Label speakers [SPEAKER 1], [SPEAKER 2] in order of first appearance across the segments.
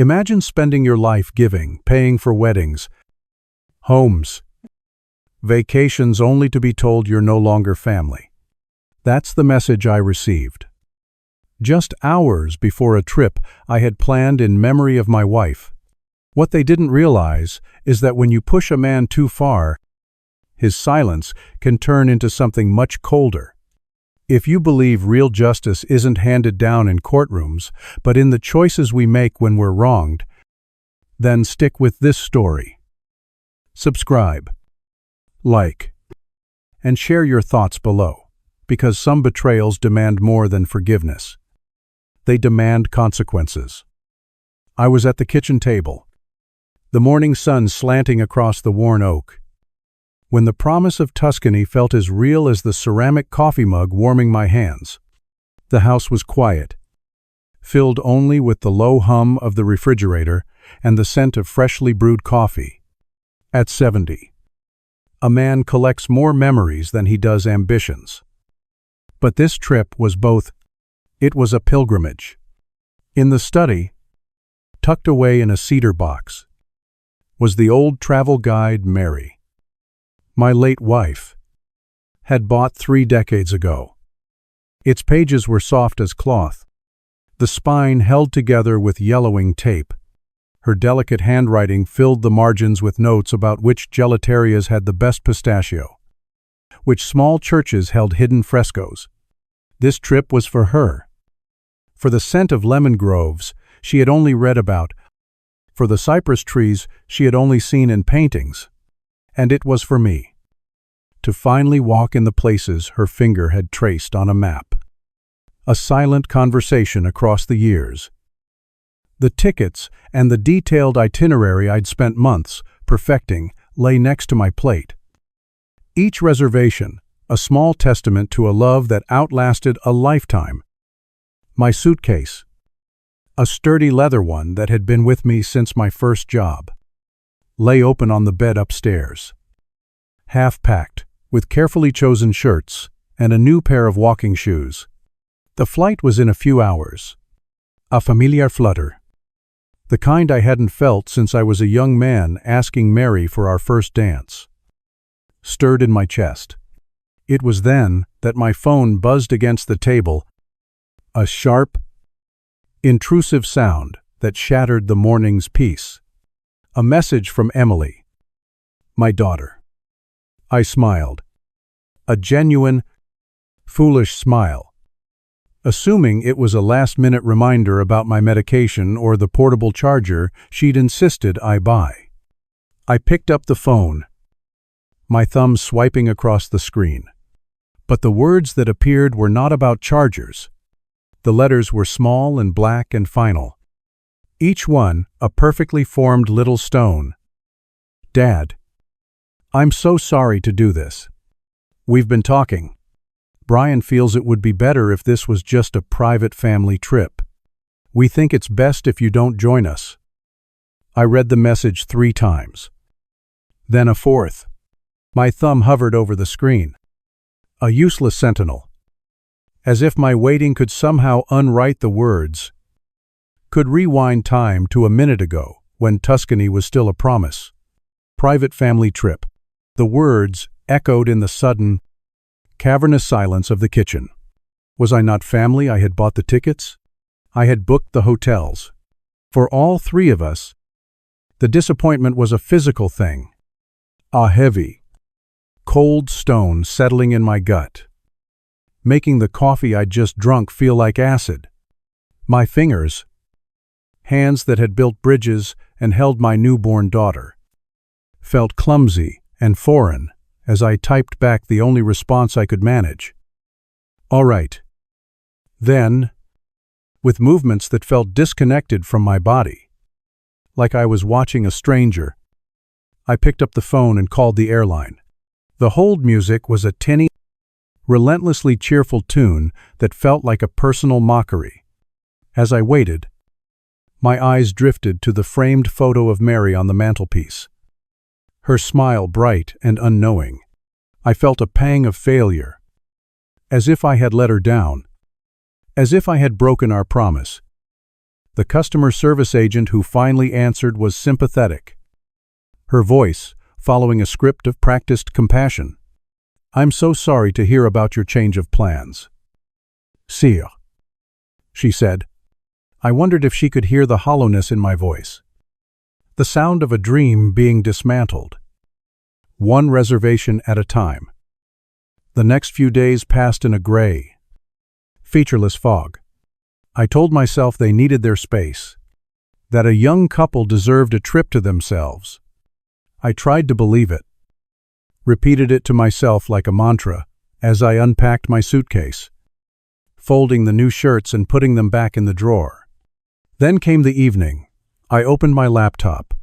[SPEAKER 1] Imagine spending your life giving, paying for weddings, homes, vacations only to be told you're no longer family. That's the message I received. Just hours before a trip I had planned in memory of my wife. What they didn't realize is that when you push a man too far, his silence can turn into something much colder. If you believe real justice isn't handed down in courtrooms, but in the choices we make when we're wronged, then stick with this story. Subscribe, like, and share your thoughts below, because some betrayals demand more than forgiveness. They demand consequences. I was at the kitchen table, the morning sun slanting across the worn oak, when the promise of Tuscany felt as real as the ceramic coffee mug warming my hands. The house was quiet, filled only with the low hum of the refrigerator and the scent of freshly brewed coffee. At 70, a man collects more memories than he does ambitions. But this trip was both. It was a pilgrimage. In the study, tucked away in a cedar box, was the old travel guide Mary. My late wife had bought 3 decades ago. Its pages were soft as cloth, the spine held together with yellowing tape. Her delicate handwriting filled the margins with notes about which gelaterias had the best pistachio, which small churches held hidden frescoes. This trip was for her. For the scent of lemon groves she had only read about, for the cypress trees she had only seen in paintings, and it was for me to finally walk in the places her finger had traced on a map. A silent conversation across the years. The tickets and the detailed itinerary I'd spent months perfecting lay next to my plate. Each reservation, a small testament to a love that outlasted a lifetime. My suitcase, a sturdy leather one that had been with me since my first job, lay open on the bed upstairs. Half-packed, with carefully chosen shirts and a new pair of walking shoes. The flight was in a few hours. A familiar flutter. The kind I hadn't felt since I was a young man asking Mary for our first dance. Stirred in my chest. It was then that my phone buzzed against the table, a sharp, intrusive sound that shattered the morning's peace. A message from Emily, my daughter. I smiled. A genuine, foolish smile. Assuming it was a last-minute reminder about my medication or the portable charger she'd insisted I buy. I picked up the phone, my thumb swiping across the screen. But the words that appeared were not about chargers. The letters were small and black and final. Each one a perfectly formed little stone. Dad, I'm so sorry to do this. We've been talking. Brian feels it would be better if this was just a private family trip. We think it's best if you don't join us. I read the message 3 times. Then a 4th. My thumb hovered over the screen. A useless sentinel. As if my waiting could somehow unwrite the words. Could rewind time to a minute ago, when Tuscany was still a promise. Private family trip. The words echoed in the sudden, cavernous silence of the kitchen. Was I not family? I had bought the tickets. I had booked the hotels. For all 3 of us, the disappointment was a physical thing. A heavy, cold stone settling in my gut, making the coffee I'd just drunk feel like acid. My fingers, hands that had built bridges and held my newborn daughter, felt clumsy and foreign as I typed back the only response I could manage. All right. Then, with movements that felt disconnected from my body, like I was watching a stranger, I picked up the phone and called the airline. The hold music was a tinny, relentlessly cheerful tune that felt like a personal mockery. As I waited, my eyes drifted to the framed photo of Mary on the mantelpiece. Her smile bright and unknowing. I felt a pang of failure. As if I had let her down. As if I had broken our promise. The customer service agent who finally answered was sympathetic, her voice following a script of practiced compassion. "I'm so sorry to hear about your change of plans." "Sire," she said. I wondered if she could hear the hollowness in my voice. The sound of a dream being dismantled. One reservation at a time. The next few days passed in a gray, featureless fog. I told myself they needed their space, that a young couple deserved a trip to themselves. I tried to believe it, repeated it to myself like a mantra as I unpacked my suitcase, folding the new shirts and putting them back in the drawer. Then came the evening. I opened my laptop.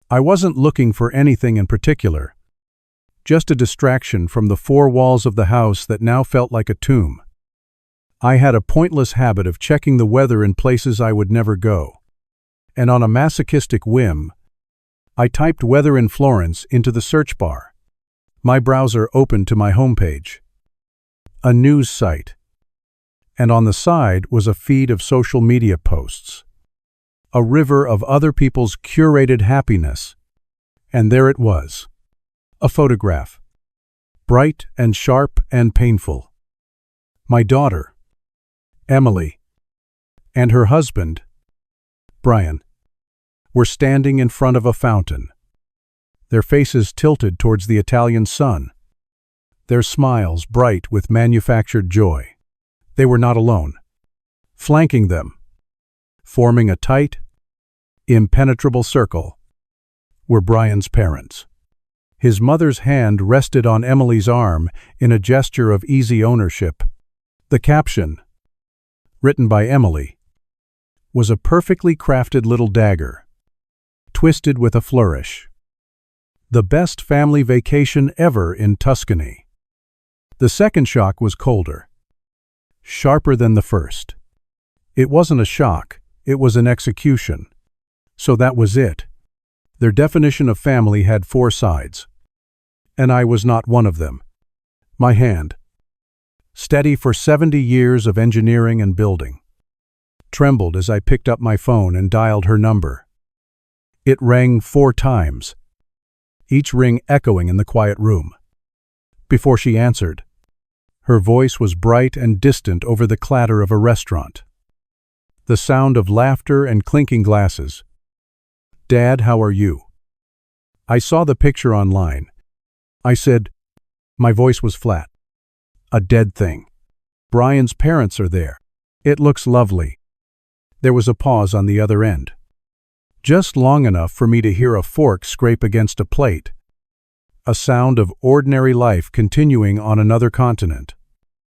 [SPEAKER 1] I wasn't looking for anything in particular, just a distraction from the four walls of the house that now felt like a tomb. I had a pointless habit of checking the weather in places I would never go, and on a masochistic whim, I typed "weather in Florence" into the search bar. My browser opened to my homepage, a news site, and on the side was a feed of social media posts, a river of other people's curated happiness. And there it was, a photograph, bright and sharp and painful. My daughter, Emily, and her husband, Brian, were standing in front of a fountain, their faces tilted towards the Italian sun, their smiles bright with manufactured joy. They were not alone. Flanking them, forming a tight, impenetrable circle, were Brian's parents. His mother's hand rested on Emily's arm in a gesture of easy ownership. The caption, written by Emily, was a perfectly crafted little dagger, twisted with a flourish. "The best family vacation ever in Tuscany." The second shock was colder, sharper than the first. It wasn't a shock, it was an execution. So that was it. Their definition of family had four sides, and I was not one of them. My hand, steady for 70 years of engineering and building, trembled as I picked up my phone and dialed her number. It rang 4 times, each ring echoing in the quiet room. Before she answered, her voice was bright and distant over the clatter of a restaurant, the sound of laughter and clinking glasses. "Dad, how are you?" I saw the picture online. I said, my voice was flat. "A dead thing. Brian's parents are there. It looks lovely." There was a pause on the other end, just long enough for me to hear a fork scrape against a plate, a sound of ordinary life continuing on another continent.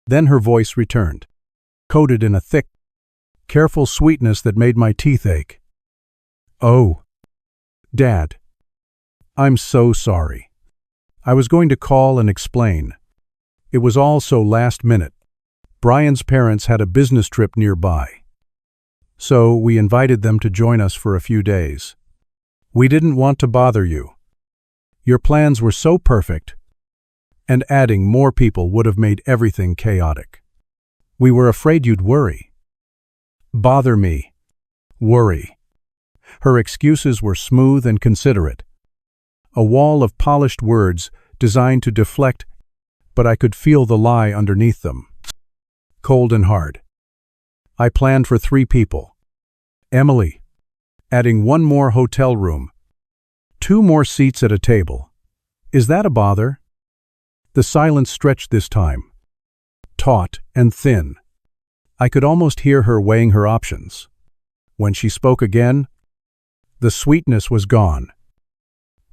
[SPEAKER 1] Then her voice returned, coated in a thick, careful sweetness that made my teeth ache. "Oh, Dad, I'm so sorry. I was going to call and explain. It was all so last minute. Brian's parents had a business trip nearby, so we invited them to join us for a few days. We didn't want to bother you. Your plans were so perfect, and adding more people would have made everything chaotic. We were afraid you'd worry." Bother me. Worry. Her excuses were smooth and considerate, a wall of polished words designed to deflect, but I could feel the lie underneath them. Cold and hard. I planned for 3 people. Emily, adding 1 more hotel room, 2 more seats at a table. Is that a bother? The silence stretched this time, taut and thin. I could almost hear her weighing her options. When she spoke again, the sweetness was gone,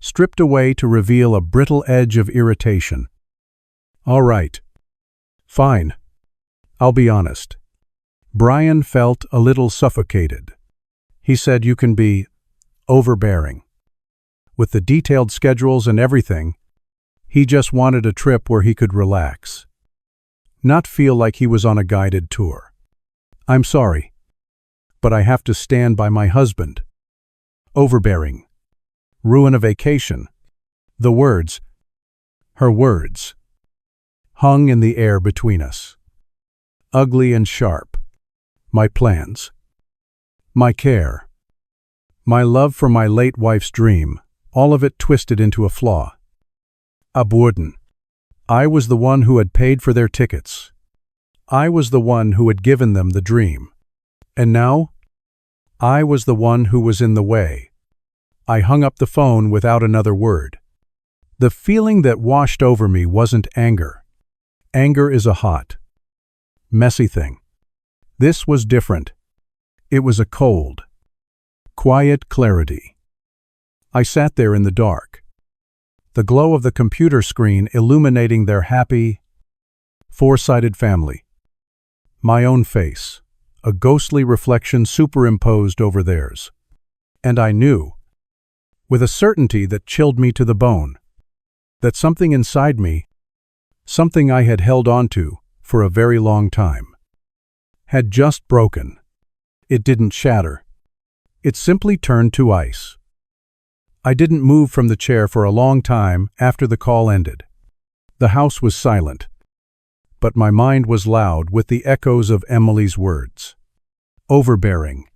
[SPEAKER 1] stripped away to reveal a brittle edge of irritation. "All right. Fine. I'll be honest." Brian felt a little suffocated. He said, "You can be overbearing." With the detailed schedules and everything, he just wanted a trip where he could relax, not feel like he was on a guided tour. "I'm sorry, but I have to stand by my husband." Overbearing. Ruin a vacation. The words, her words, hung in the air between us. Ugly and sharp. My plans. my care, my love for my late wife's dream, all of it twisted into a flaw. Abwurden. I was the one who had paid for their tickets. I was the one who had given them the dream. And now, I was the one who was in the way. I hung up the phone without another word. The feeling that washed over me wasn't anger. Anger is a hot, messy thing. This was different. It was a cold, quiet clarity. I sat there in the dark, the glow of the computer screen illuminating their happy, four-sided family. My own face, a ghostly reflection superimposed over theirs. And I knew, with a certainty that chilled me to the bone, that something inside me, something I had held onto for a very long time, had just broken. It didn't shatter. It simply turned to ice. I didn't move from the chair for a long time after the call ended. The house was silent, but my mind was loud with the echoes of Emily's words. Overbearing.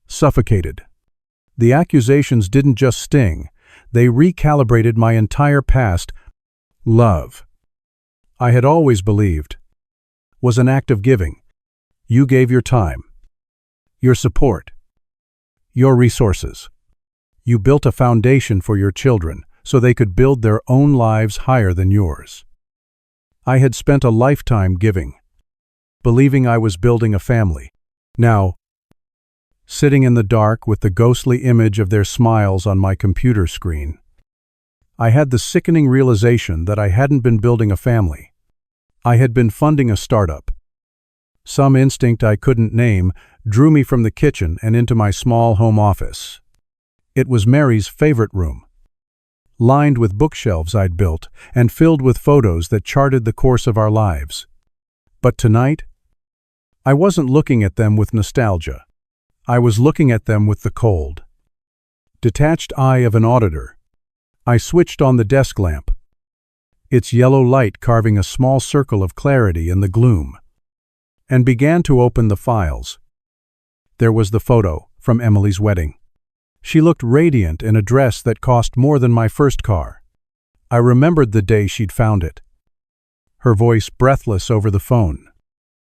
[SPEAKER 1] Suffocated. The accusations didn't just sting, they recalibrated my entire past. Love, I had always believed, was an act of giving. You gave your time, your support, your resources. You built a foundation for your children so they could build their own lives higher than yours. I had spent a lifetime giving, believing I was building a family. Now, sitting in the dark with the ghostly image of their smiles on my computer screen, I had the sickening realization that I hadn't been building a family. I had been funding a startup. Some instinct I couldn't name drew me from the kitchen and into my small home office. It was Mary's favorite room, lined with bookshelves I'd built and filled with photos that charted the course of our lives. But tonight, I wasn't looking at them with nostalgia. I was looking at them with the cold, detached eye of an auditor. I switched on the desk lamp, its yellow light carving a small circle of clarity in the gloom, and began to open the files. There was the photo from Emily's wedding. She looked radiant in a dress that cost more than my first car. I remembered the day she'd found it. Her voice breathless over the phone.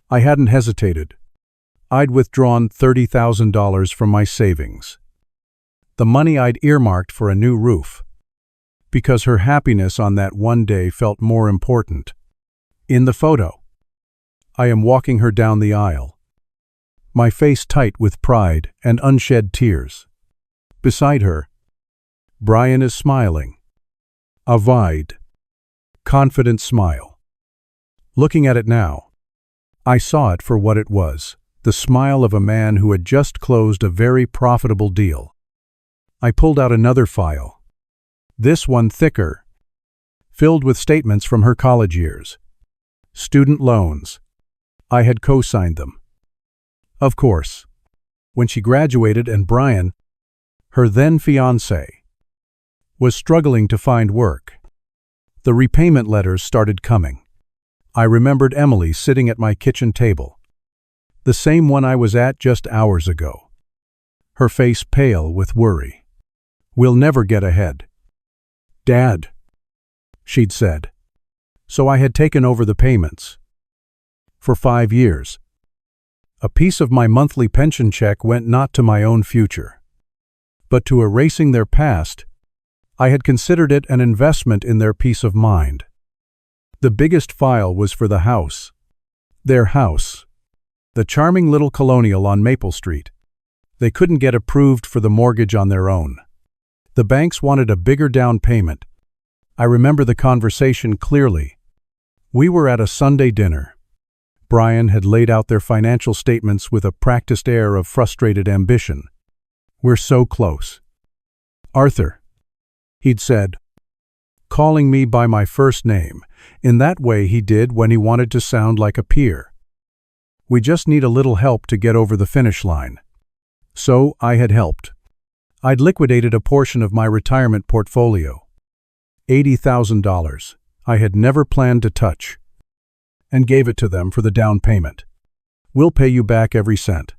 [SPEAKER 1] I hadn't hesitated. I'd withdrawn $30,000 from my savings, the money I'd earmarked for a new roof, because her happiness on that one day felt more important. In the photo, I am walking her down the aisle, my face tight with pride and unshed tears. Beside her, Brian is smiling, a wide, confident smile. Looking at it now, I saw it for what it was. The smile of a man who had just closed a very profitable deal. I pulled out another file, this one thicker, filled with statements from her college years. Student loans. I had co-signed them. Of course, when she graduated and Brian, her then-fiancé, was struggling to find work, the repayment letters started coming. I remembered Emily sitting at my kitchen table, the same one I was at just hours ago, her face pale with worry. We'll never get ahead. Dad, she'd said. So I had taken over the payments. For 5 years. A piece of my monthly pension check went not to my own future, but to erasing their past. I had considered it an investment in their peace of mind. The biggest file was for the house. Their house. The charming little colonial on Maple Street. They couldn't get approved for the mortgage on their own. The banks wanted a bigger down payment. I remember the conversation clearly. We were at a Sunday dinner. Brian had laid out their financial statements with a practiced air of frustrated ambition. We're so close. Arthur, he'd said, calling me by my first name, in that way he did when he wanted to sound like a peer. We just need a little help to get over the finish line. So I had helped. I'd liquidated a portion of my retirement portfolio, $80,000 I had never planned to touch, and gave it to them for the down payment. We'll pay you back every cent.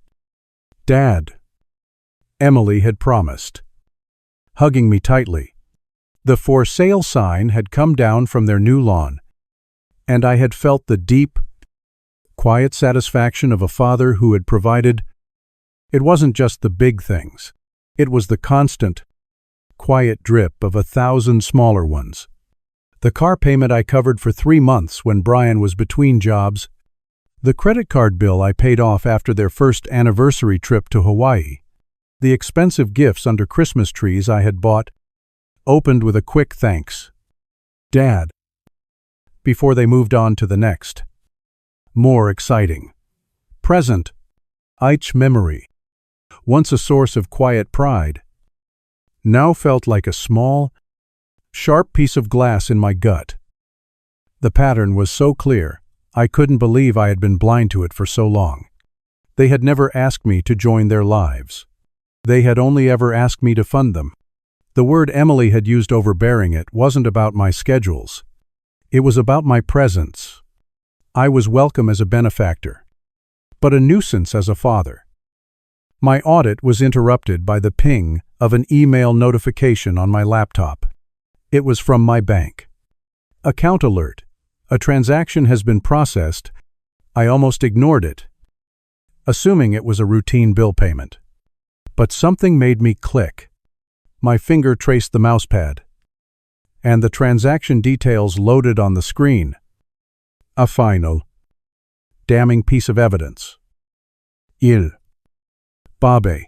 [SPEAKER 1] Dad, Emily had promised, hugging me tightly. The for sale sign had come down from their new lawn, and I had felt the deep, quiet satisfaction of a father who had provided. It wasn't just the big things. It was the constant, quiet drip of 1,000 smaller ones. The car payment I covered for 3 months when Brian was between jobs. The credit card bill I paid off after their first anniversary trip to Hawaii. The expensive gifts under Christmas trees I had bought, opened with a quick thanks, Dad, before they moved on to the next, more exciting present. Each memory, once a source of quiet pride, now felt like a small, sharp piece of glass in my gut. The pattern was so clear, I couldn't believe I had been blind to it for so long. They had never asked me to join their lives. They had only ever asked me to fund them. The word Emily had used overbearing it wasn't about my schedules. It was about my presence. I was welcome as a benefactor, but a nuisance as a father. My audit was interrupted by the ping of an email notification on my laptop. It was from my bank. Account alert. A transaction has been processed. I almost ignored it, assuming it was a routine bill payment. But something made me click. My finger traced the mousepad, and the transaction details loaded on the screen. A final, damning piece of evidence. Il Babe,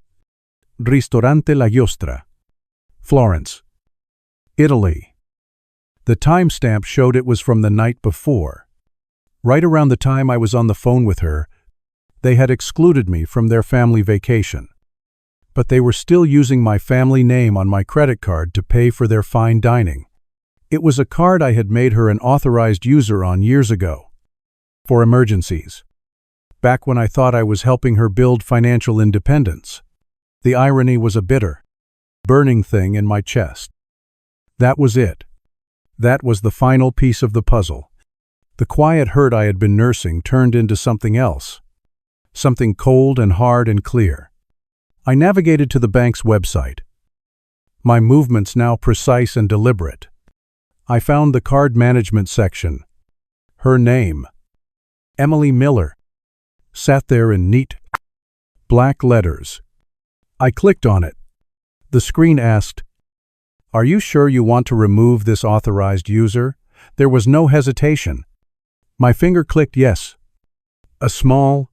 [SPEAKER 1] Ristorante La Giostra, Florence, Italy. The timestamp showed it was from the night before. Right around the time I was on the phone with her, they had excluded me from their family vacation. But they were still using my family name on my credit card to pay for their fine dining. It was a card I had made her an authorized user on years ago, for emergencies, back when I thought I was helping her build financial independence. The irony was a bitter, burning thing in my chest. That was it. That was the final piece of the puzzle. The quiet hurt I had been nursing turned into something else, something cold and hard and clear. I navigated to the bank's website, my movements now precise and deliberate. I found the card management section. Her name, Emily Miller, sat there in neat, black letters. I clicked on it. The screen asked, "Are you sure you want to remove this authorized user?" There was no hesitation. My finger clicked yes. A small,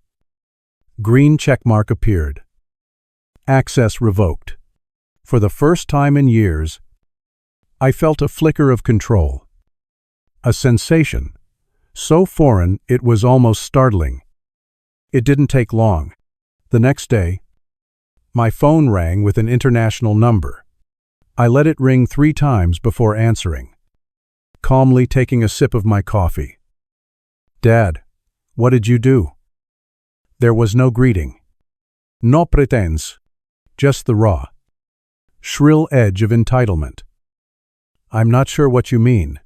[SPEAKER 1] green checkmark appeared. Access revoked. For the first time in years, I felt a flicker of control. A sensation, so foreign it was almost startling. It didn't take long. The next day, my phone rang with an international number. I let it ring 3 times before answering, calmly taking a sip of my coffee. "Dad, what did you do?" There was no greeting. No pretense. Just the raw, shrill edge of entitlement. "I'm not sure what you mean."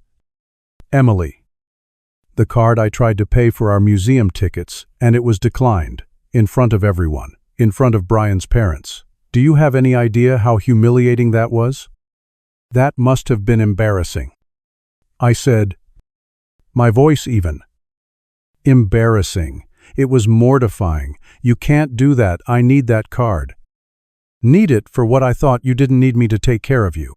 [SPEAKER 1] "Emily. The card I tried to pay for our museum tickets, and it was declined, in front of everyone, in front of Brian's parents. Do you have any idea how humiliating that was?" "That must have been embarrassing," I said, my voice even. Embarrassing. It was mortifying. "You can't do that. I need that card." "Need it for what I thought you didn't need me to take care of you."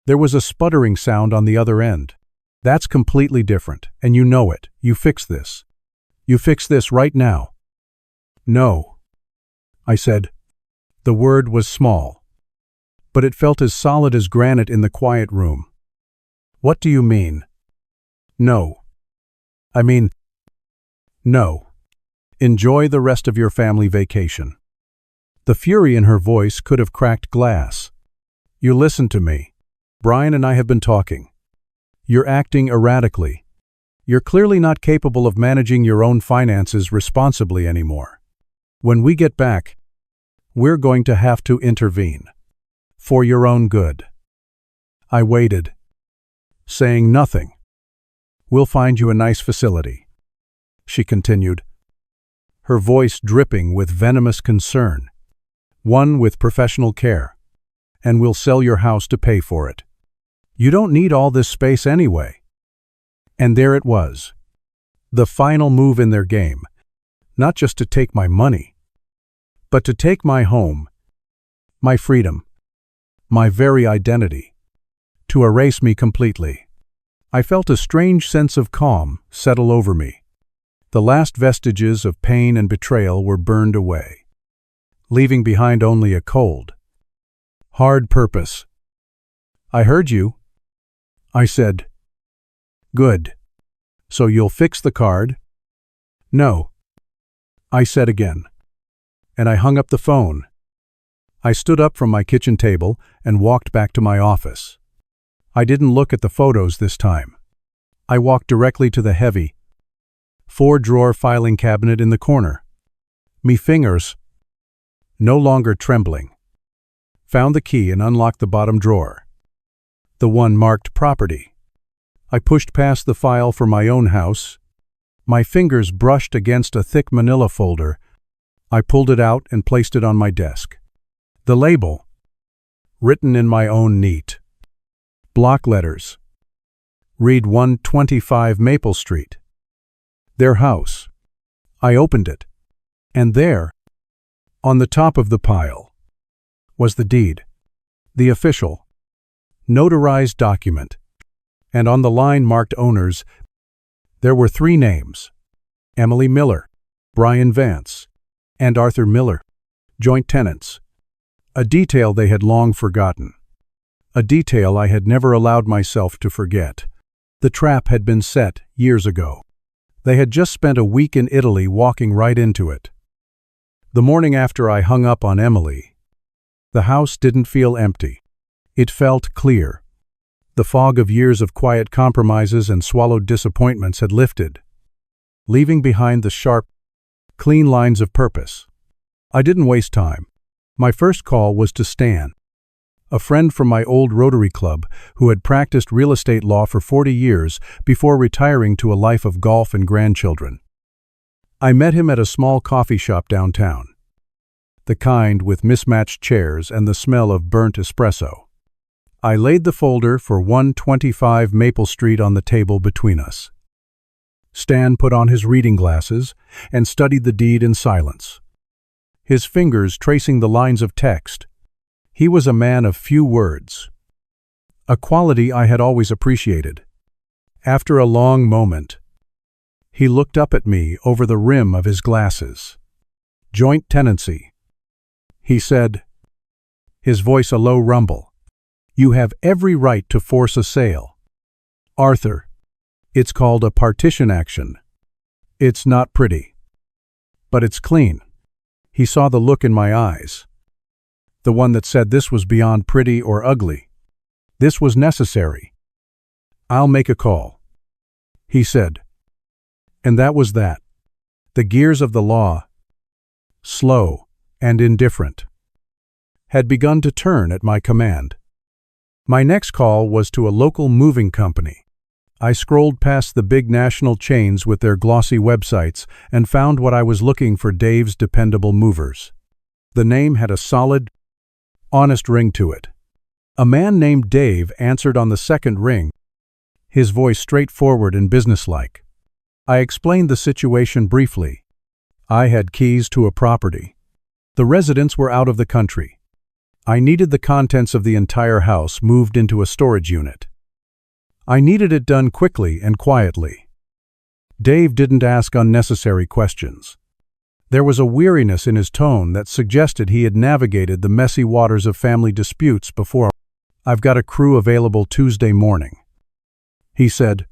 [SPEAKER 1] There was a sputtering sound on the other end. "That's completely different, and you know it. You fix this. You fix this right now." "No," I said. The word was small, but it felt as solid as granite in the quiet room. "What do you mean?" "No. I mean, no. Enjoy the rest of your family vacation." The fury in her voice could have cracked glass. "You listen to me. Brian and I have been talking. You're acting erratically. You're clearly not capable of managing your own finances responsibly anymore. When we get back, we're going to have to intervene. For your own good." I waited, saying nothing. "We'll find you a nice facility," she continued, her voice dripping with venomous concern. one with professional care, and we'll sell your house to pay for it. You don't need all this space anyway. And there it was, the final move in their game, not just to take my money, but to take my home, my freedom, my very identity, to erase me completely. I felt a strange sense of calm settle over me. The last vestiges of pain and betrayal were burned away, leaving behind only a cold, hard purpose. I heard you, I said. Good. So you'll fix the card? No, I said again, and I hung up the phone. I stood up from my kitchen table and walked back to my office. I didn't look at the photos this time. I walked directly to the heavy, 4-drawer filing cabinet in the corner. Me fingers, no longer trembling, found the key and unlocked the bottom drawer, the one marked property. I pushed past the file for my own house. My fingers brushed against a thick manila folder. I pulled it out and placed it on my desk. The label, written in my own neat block letters, read 125 Maple Street. Their house. I opened it, and there, on the top of the pile, was the deed, the official, notarized document, and on the line marked owners, there were 3 names: Emily Miller, Brian Vance, and Arthur Miller, joint tenants. A detail they had long forgotten. A detail I had never allowed myself to forget. The trap had been set years ago. They had just spent a week in Italy walking right into it. The morning after I hung up on Emily, the house didn't feel empty. It felt clear. The fog of years of quiet compromises and swallowed disappointments had lifted, leaving behind the sharp, clean lines of purpose. I didn't waste time. My first call was to Stan, a friend from my old Rotary Club who had practiced real estate law for 40 years before retiring to a life of golf and grandchildren. I met him at a small coffee shop downtown, the kind with mismatched chairs and the smell of burnt espresso. I laid the folder for 125 Maple Street on the table between us. Stan put on his reading glasses and studied the deed in silence, his fingers tracing the lines of text. He was a man of few words, a quality I had always appreciated. After a long moment, he looked up at me over the rim of his glasses. Joint tenancy, he said, his voice a low rumble. You have every right to force a sale. Arthur, it's called a partition action. It's not pretty, but it's clean. He saw the look in my eyes. The one that said this was beyond pretty or ugly. This was necessary. I'll make a call, he said. And that was that. The gears of the law, slow and indifferent, had begun to turn at my command. My next call was to a local moving company. I scrolled past the big national chains with their glossy websites and found what I was looking for: Dave's Dependable Movers. The name had a solid, honest ring to it. A man named Dave answered on the second ring, his voice straightforward and businesslike. I explained the situation briefly. I had keys to a property. The residents were out of the country. I needed the contents of the entire house moved into a storage unit. I needed it done quickly and quietly. Dave didn't ask unnecessary questions. There was a weariness in his tone that suggested he had navigated the messy waters of family disputes before. I've got a crew available Tuesday morning, he said.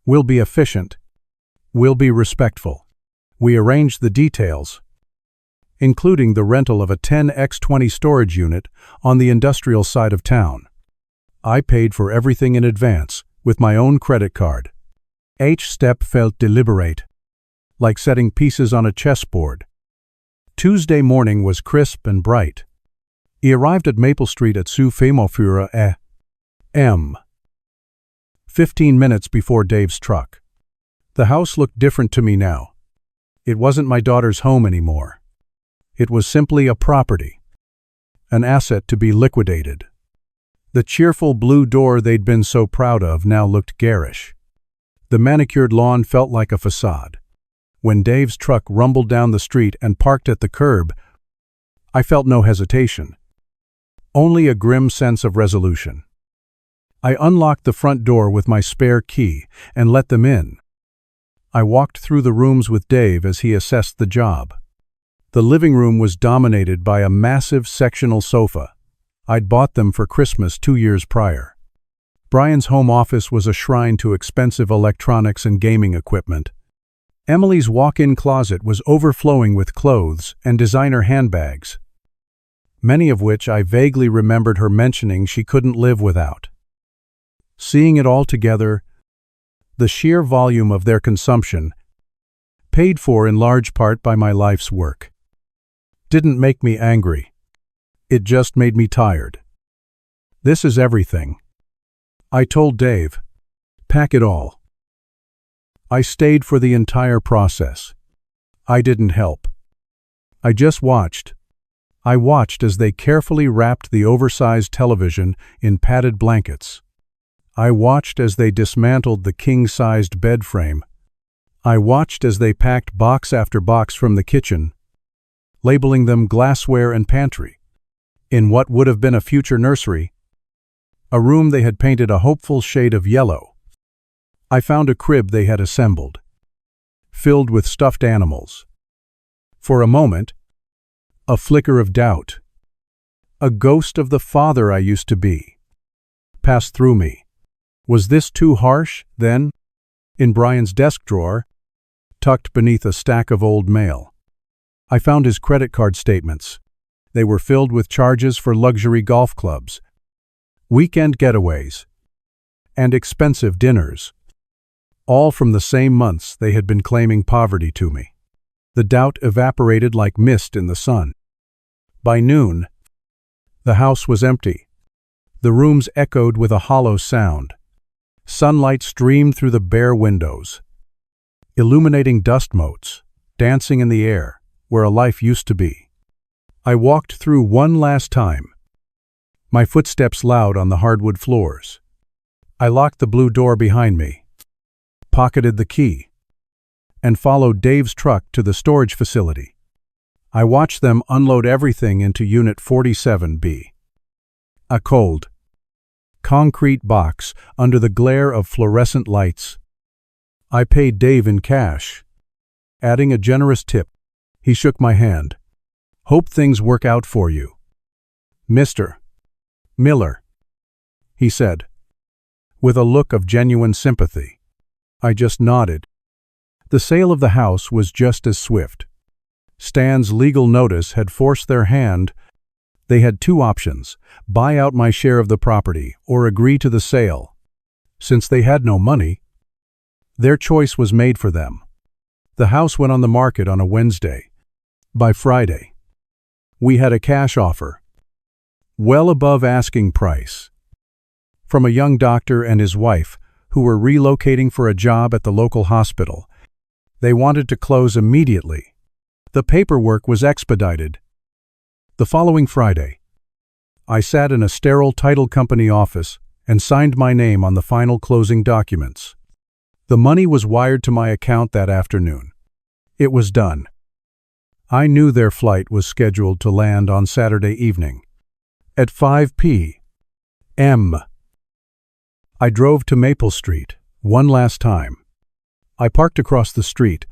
[SPEAKER 1] We'll be efficient. We'll be respectful. We arranged the details, including the rental of a 10x20 storage unit on the industrial side of town. I paid for everything in advance with my own credit card. Each step felt deliberate, like setting pieces on a chessboard. Tuesday morning was crisp and bright. He arrived at Maple Street at Su Femofura a.m. 15 minutes before Dave's truck. The house looked different to me now. It wasn't my daughter's home anymore. It was simply a property. an asset to be liquidated. The cheerful blue door they'd been so proud of now looked garish. The manicured lawn felt like a facade. When Dave's truck rumbled down the street and parked at the curb, I felt no hesitation, only a grim sense of resolution. I unlocked the front door with my spare key and let them in. I walked through the rooms with Dave as he assessed the job. The living room was dominated by a massive sectional sofa. I'd bought them for Christmas 2 years prior. Brian's home office was a shrine to expensive electronics and gaming equipment. Emily's walk-in closet was overflowing with clothes and designer handbags, many of which I vaguely remembered her mentioning she couldn't live without. Seeing it all together, the sheer volume of their consumption, paid for in large part by my life's work, didn't make me angry. It just made me tired. This is everything. I told Dave, pack it all. I stayed for the entire process. I didn't help. I just watched. I watched as they carefully wrapped the oversized television in padded blankets. I watched as they dismantled the king-sized bed frame. I watched as they packed box after box from the kitchen, labeling them glassware and pantry. In what would have been a future nursery, a room they had painted a hopeful shade of yellow, I found a crib they had assembled, filled with stuffed animals. For a moment, a flicker of doubt, a ghost of the father I used to be, passed through me. Was this too harsh, then? In Brian's desk drawer, tucked beneath a stack of old mail, I found his credit card statements. They were filled with charges for luxury golf clubs, weekend getaways, and expensive dinners, all from the same months they had been claiming poverty to me. The doubt evaporated like mist in the sun. By noon, the house was empty. The rooms echoed with a hollow sound. Sunlight streamed through the bare windows, illuminating dust motes, dancing in the air, where a life used to be. I walked through one last time, my footsteps loud on the hardwood floors. I locked the blue door behind me, pocketed the key, and followed Dave's truck to the storage facility. I watched them unload everything into Unit 47B. A cold, concrete box under the glare of fluorescent lights. I paid Dave in cash, adding a generous tip. He shook my hand. Hope things work out for you, Mr. Miller, he said, with a look of genuine sympathy. I just nodded. The sale of the house was just as swift. Stan's legal notice had forced their hand. They had two options: buy out my share of the property or agree to the sale. Since they had no money, their choice was made for them. The house went on the market on a Wednesday. By Friday, we had a cash offer, well above asking price, from a young doctor and his wife who were relocating for a job at the local hospital. They wanted to close immediately. The paperwork was expedited. The following Friday, I sat in a sterile title company office and signed my name on the final closing documents. The money was wired to my account that afternoon. It was done. I knew their flight was scheduled to land on Saturday evening, at 5 p.m. I drove to Maple Street one last time. I parked across the street,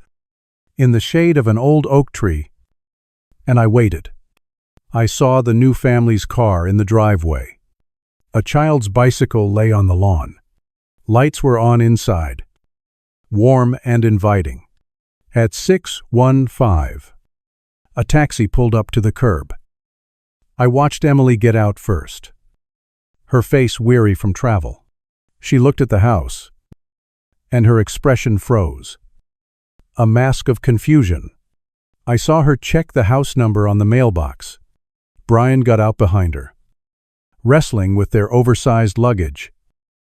[SPEAKER 1] in the shade of an old oak tree, and I waited. I saw the new family's car in the driveway. A child's bicycle lay on the lawn. Lights were on inside, warm and inviting. At 6:15, a taxi pulled up to the curb. I watched Emily get out first, her face weary from travel. She looked at the house, and her expression froze. A mask of confusion. I saw her check the house number on the mailbox. Brian got out behind her, wrestling with their oversized luggage.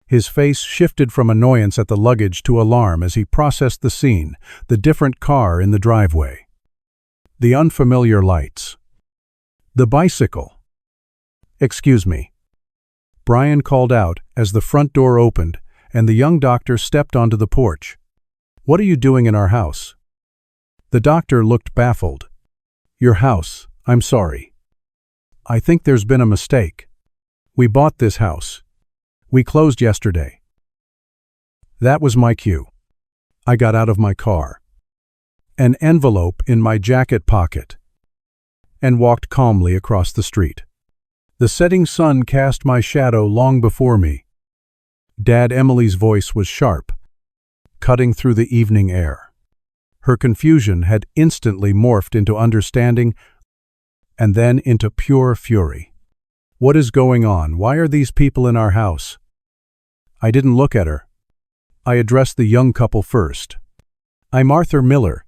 [SPEAKER 1] His face shifted from annoyance at the luggage to alarm as he processed the scene, the different car in the driveway, the unfamiliar lights, the bicycle. "Excuse me." Brian called out as the front door opened and the young doctor stepped onto the porch. "What are you doing in our house?" The doctor looked baffled. "Your house, I'm sorry. I think there's been a mistake. We bought this house. We closed yesterday." That was my cue. I got out of my car, an envelope in my jacket pocket, and walked calmly across the street. The setting sun cast my shadow long before me. Dad Emily's voice was sharp, cutting through the evening air. Her confusion had instantly morphed into understanding and then into pure fury. "What is going on? Why are these people in our house?" I didn't look at her. I addressed the young couple first. "I'm Arthur Miller.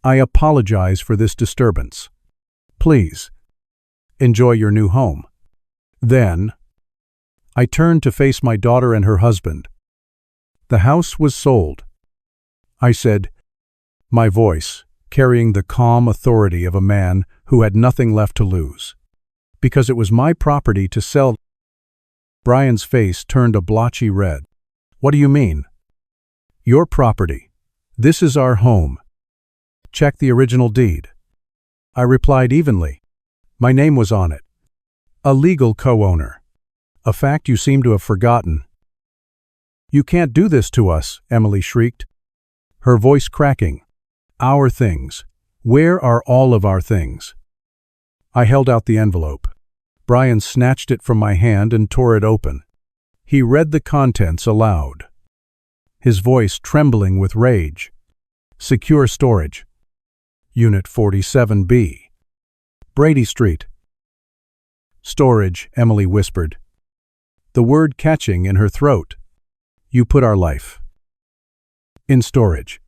[SPEAKER 1] I apologize for this disturbance. Please, enjoy your new home." Then, I turned to face my daughter and her husband. "The house was sold," I said, my voice carrying the calm authority of a man who had nothing left to lose. "Because it was my property to sell." Brian's face turned a blotchy red. "What do you mean?" "Your property. This is our home. Check the original deed." I replied evenly. My name was on it. A legal co-owner. A fact you seem to have forgotten. "You can't do this to us," Emily shrieked, her voice cracking. "Our things. Where are all of our things?" I held out the envelope. Brian snatched it from my hand and tore it open. He read the contents aloud, his voice trembling with rage. "Secure storage. Unit 47B. Brady Street." "Storage," Emily whispered, the word catching in her throat. "You put our life in storage."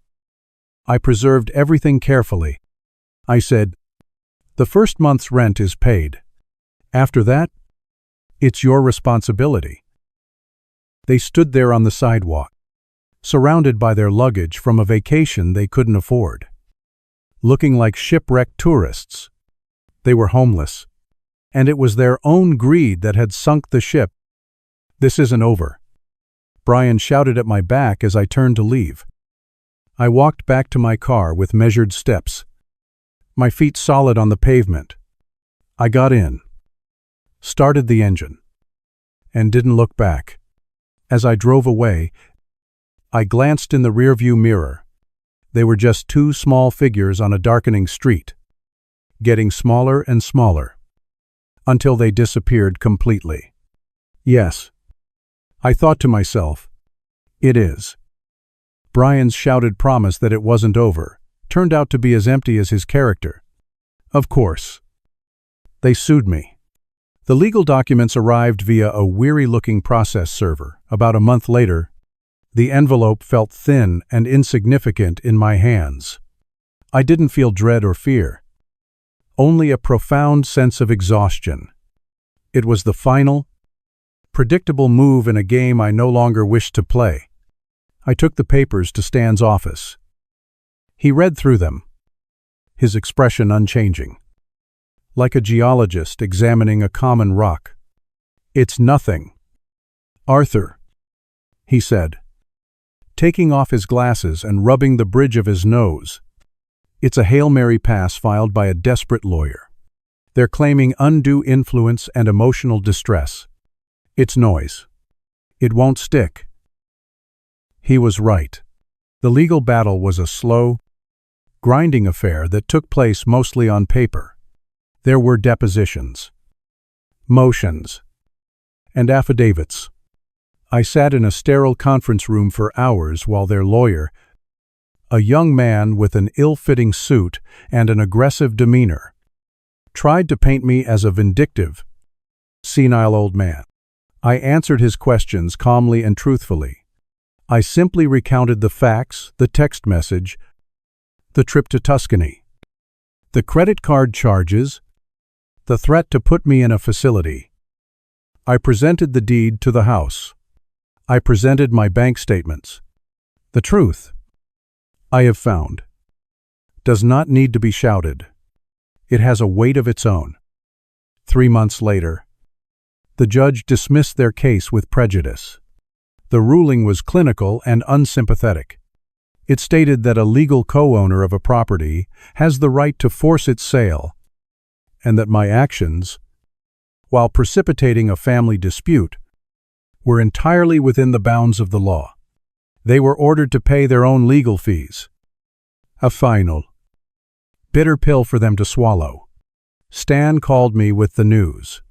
[SPEAKER 1] I preserved everything carefully. I said, "The first month's rent is paid. After that, it's your responsibility." They stood there on the sidewalk, surrounded by their luggage from a vacation they couldn't afford. Looking like shipwrecked tourists. They were homeless, and it was their own greed that had sunk the ship. "This isn't over." Brian shouted at my back as I turned to leave. I walked back to my car with measured steps, my feet solid on the pavement. I got in, started the engine, and didn't look back. As I drove away, I glanced in the rearview mirror. They were just two small figures on a darkening street, getting smaller and smaller, until they disappeared completely. Yes, I thought to myself, it is. Brian's shouted promise that it wasn't over turned out to be as empty as his character. Of course. They sued me. The legal documents arrived via a weary-looking process server. About a month later, the envelope felt thin and insignificant in my hands. I didn't feel dread or fear, only a profound sense of exhaustion. It was the final, predictable move in a game I no longer wished to play. I took the papers to Stan's office. He read through them, his expression unchanging, like a geologist examining a common rock. "It's nothing, Arthur," he said, taking off his glasses and rubbing the bridge of his nose. "It's a Hail Mary pass filed by a desperate lawyer. They're claiming undue influence and emotional distress. It's noise. It won't stick." He was right. The legal battle was a slow, grinding affair that took place mostly on paper. There were depositions, motions, and affidavits. I sat in a sterile conference room for hours while their lawyer, a young man with an ill-fitting suit and an aggressive demeanor, tried to paint me as a vindictive, senile old man. I answered his questions calmly and truthfully. I simply recounted the facts, the text message, the trip to Tuscany, the credit card charges, the threat to put me in a facility. I presented the deed to the house. I presented my bank statements. The truth, I have found, does not need to be shouted. It has a weight of its own. 3 months later, The judge dismissed their case with prejudice. The ruling was clinical and unsympathetic. It stated that a legal co-owner of a property has the right to force its sale, and that my actions, while precipitating a family dispute, were entirely within the bounds of the law. They were ordered to pay their own legal fees. A final, bitter pill for them to swallow. Stan called me with the news.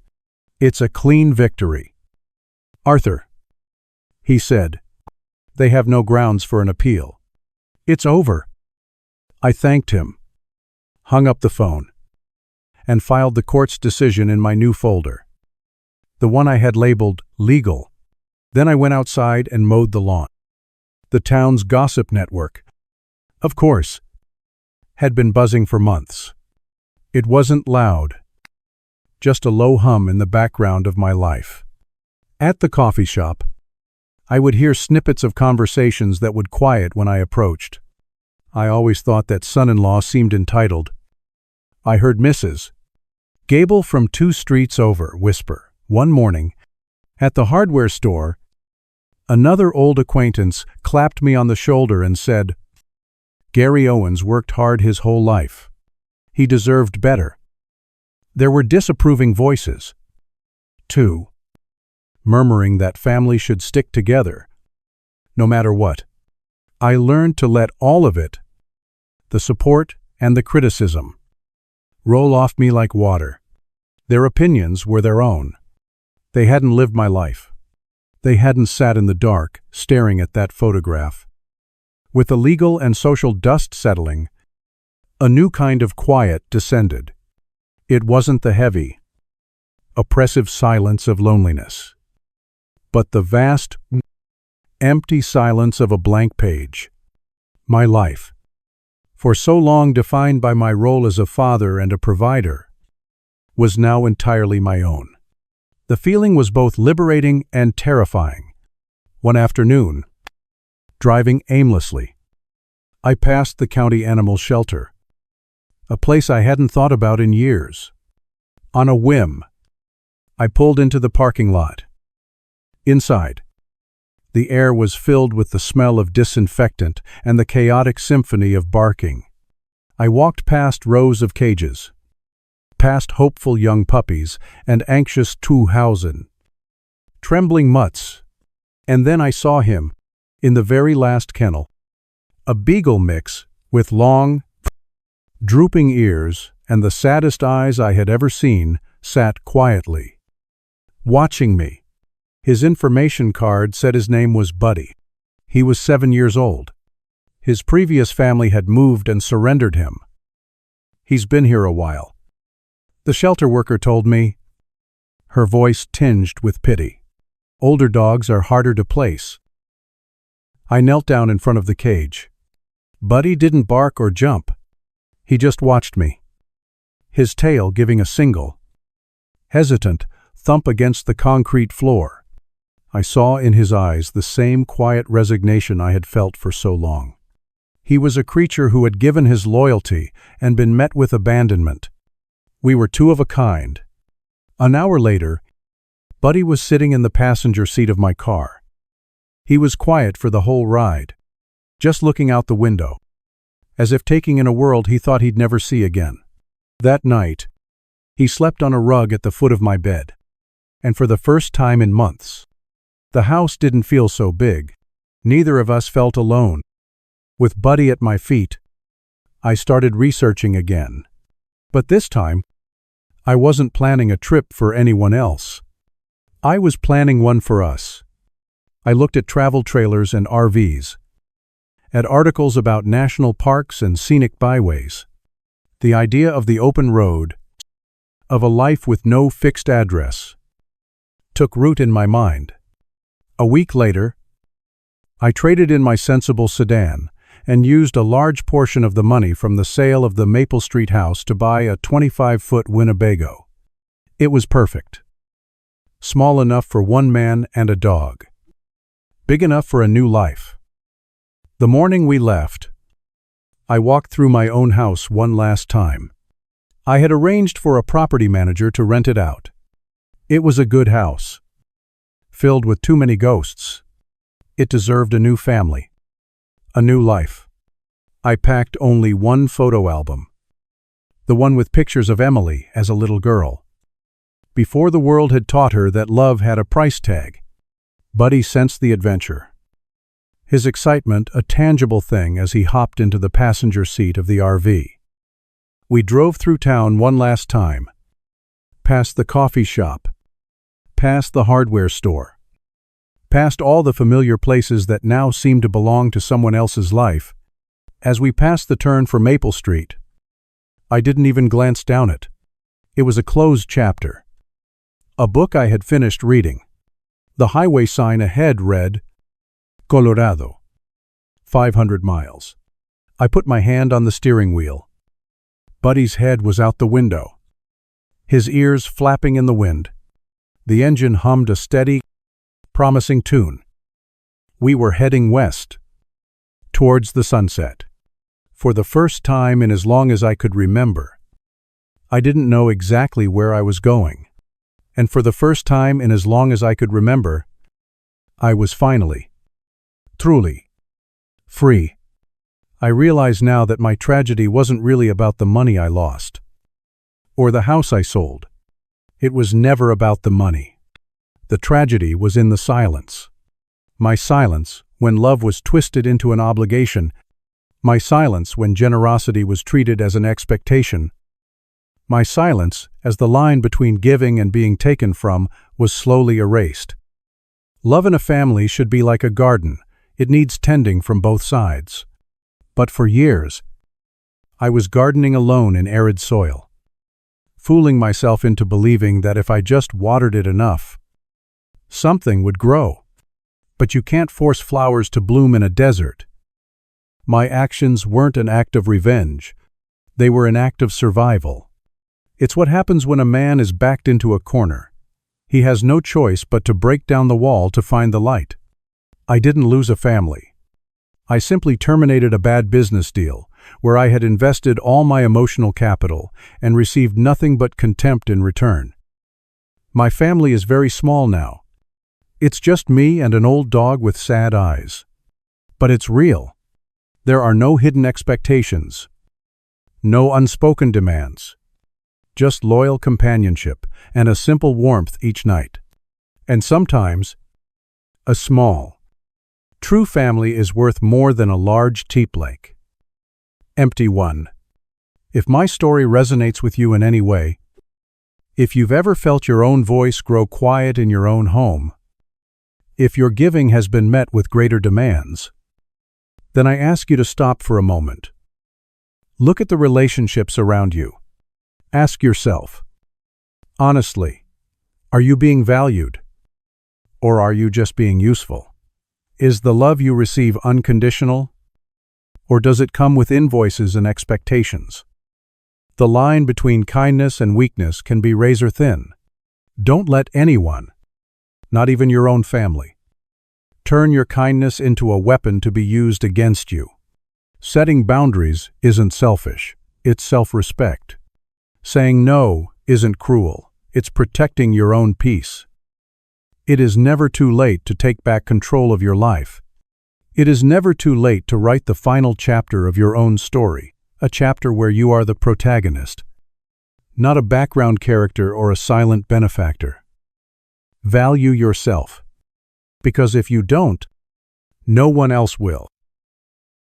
[SPEAKER 1] "It's a clean victory. Arthur," he said, "they have no grounds for an appeal. It's over." I thanked him, hung up the phone, and filed the court's decision in my new folder, the one I had labeled legal. Then I went outside and mowed the lawn. The town's gossip network, of course, had been buzzing for months. It wasn't loud, just a low hum in the background of my life. At the coffee shop, I would hear snippets of conversations that would quiet when I approached. I always thought that son-in-law seemed entitled. I heard Mrs. Gable from 2 streets over whisper, one morning, at the hardware store. Another old acquaintance clapped me on the shoulder and said, "Gary Owens worked hard his whole life. He deserved better." There were disapproving voices, too, murmuring that family should stick together, no matter what. I learned to let all of it, the support and the criticism, roll off me like water. Their opinions were their own. They hadn't lived my life. They hadn't sat in the dark, staring at that photograph. With the legal and social dust settling, a new kind of quiet descended. It wasn't the heavy, oppressive silence of loneliness, but the vast, empty silence of a blank page. My life, for so long defined by my role as a father and a provider, was now entirely my own. The feeling was both liberating and terrifying. One afternoon, driving aimlessly, I passed the county animal shelter, a place I hadn't thought about in years. On a whim, I pulled into the parking lot. Inside, the air was filled with the smell of disinfectant and the chaotic symphony of barking. I walked past rows of cages, past hopeful young puppies and anxious Tuhausen, trembling mutts, and then I saw him, in the very last kennel, a beagle mix with long, drooping ears and the saddest eyes I had ever seen, sat quietly, watching me. His information card said his name was Buddy. He was 7 years old. His previous family had moved and surrendered him. "He's been here a while," the shelter worker told me, her voice tinged with pity. "Older dogs are harder to place." I knelt down in front of the cage. Buddy didn't bark or jump. He just watched me, his tail giving a single, hesitant thump against the concrete floor. I saw in his eyes the same quiet resignation I had felt for so long. He was a creature who had given his loyalty and been met with abandonment. We were two of a kind. An hour later, Buddy was sitting in the passenger seat of my car. He was quiet for the whole ride, just looking out the window, as if taking in a world he thought he'd never see again. That night, he slept on a rug at the foot of my bed, and for the first time in months, the house didn't feel so big. Neither of us felt alone. With Buddy at my feet, I started researching again. But this time, I wasn't planning a trip for anyone else. I was planning one for us. I looked at travel trailers and RVs, at articles about national parks and scenic byways. The idea of the open road, of a life with no fixed address, took root in my mind. A week later, I traded in my sensible sedan and used a large portion of the money from the sale of the Maple Street house to buy a 25-foot Winnebago. It was perfect. Small enough for one man and a dog. Big enough for a new life. The morning we left, I walked through my own house one last time. I had arranged for a property manager to rent it out. It was a good house, filled with too many ghosts. It deserved a new family, a new life. I packed only one photo album, the one with pictures of Emily as a little girl. Before the world had taught her that love had a price tag, Buddy sensed the adventure. His excitement a tangible thing as he hopped into the passenger seat of the RV. We drove through town one last time, past the coffee shop, past the hardware store, past all the familiar places that now seemed to belong to someone else's life. As we passed the turn for Maple Street, I didn't even glance down it. It was a closed chapter, a book I had finished reading. The highway sign ahead read, Colorado, 500 miles. I put my hand on the steering wheel. Buddy's head was out the window, his ears flapping in the wind. The engine hummed a steady, promising tune. We were heading west, towards the sunset. For the first time in as long as I could remember, I didn't know exactly where I was going. And for the first time in as long as I could remember, I was finally, truly, free. I realize now that my tragedy wasn't really about the money I lost, or the house I sold. It was never about the money. The tragedy was in the silence. My silence when love was twisted into an obligation. My silence when generosity was treated as an expectation. My silence as the line between giving and being taken from was slowly erased. Love in a family should be like a garden. It needs tending from both sides. But for years, I was gardening alone in arid soil, fooling myself into believing that if I just watered it enough, something would grow. But you can't force flowers to bloom in a desert. My actions weren't an act of revenge. They were an act of survival. It's what happens when a man is backed into a corner. He has no choice but to break down the wall to find the light. I didn't lose a family. I simply terminated a bad business deal where I had invested all my emotional capital and received nothing but contempt in return. My family is very small now. It's just me and an old dog with sad eyes. But it's real. There are no hidden expectations, no unspoken demands, just loyal companionship and a simple warmth each night. And sometimes, a small, true family is worth more than a large teep lake. Empty one. If my story resonates with you in any way, if you've ever felt your own voice grow quiet in your own home, if your giving has been met with greater demands, then I ask you to stop for a moment. Look at the relationships around you. Ask yourself, honestly, are you being valued? Or are you just being useful? Is the love you receive unconditional? Or does it come with invoices and expectations? The line between kindness and weakness can be razor thin. Don't let anyone, not even your own family, turn your kindness into a weapon to be used against you. Setting boundaries isn't selfish, it's self-respect. Saying no isn't cruel, it's protecting your own peace. It is never too late to take back control of your life. It is never too late to write the final chapter of your own story, a chapter where you are the protagonist, not a background character or a silent benefactor. Value yourself, because if you don't, no one else will.